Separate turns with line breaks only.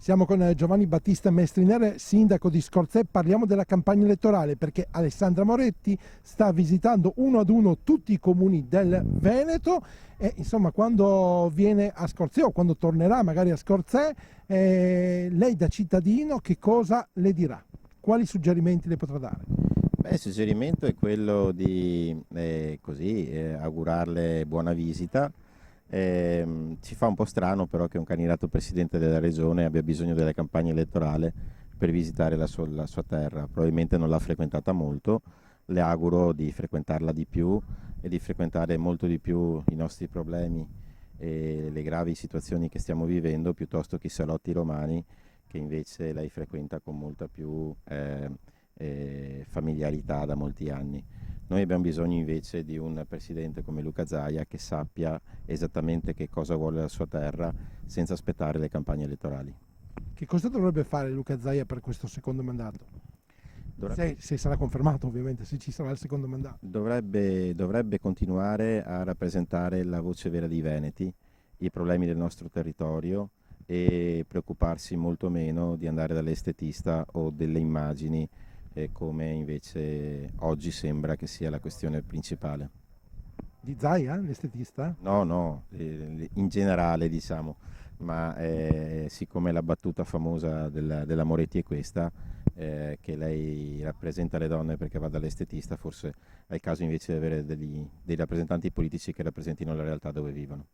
Siamo con Giovanni Battista Mestriner, sindaco di Scorzè. Parliamo della campagna elettorale perché Alessandra Moretti sta visitando uno ad uno tutti i comuni del Veneto e insomma quando viene a Scorzè o quando tornerà magari a Scorzè, lei da cittadino che cosa le dirà? Quali suggerimenti le potrà dare?
Beh, il suggerimento è quello di augurarle buona visita. Ci fa un po' strano però che un candidato presidente della regione abbia bisogno della campagna elettorale per visitare la sua terra. Probabilmente non l'ha frequentata molto, le auguro di frequentarla di più e di frequentare molto di più i nostri problemi e le gravi situazioni che stiamo vivendo piuttosto che i salotti romani che invece lei frequenta con molta più familiarità da molti anni. Noi abbiamo bisogno invece di un presidente come Luca Zaia che sappia esattamente che cosa vuole la sua terra senza aspettare le campagne elettorali.
Che cosa dovrebbe fare Luca Zaia per questo secondo mandato?
Dovrebbe,
Se sarà confermato ovviamente, se ci sarà il secondo mandato.
dovrebbe continuare a rappresentare la voce vera dei Veneti, i problemi del nostro territorio e preoccuparsi molto meno di andare dall'estetista o delle immagini come invece oggi sembra che sia la questione principale.
Di Zaia, l'estetista?
No, no, in generale diciamo, ma siccome la battuta famosa della Moretti è questa, che lei rappresenta le donne perché va dall'estetista, forse è il caso invece di avere dei rappresentanti politici che rappresentino la realtà dove vivono.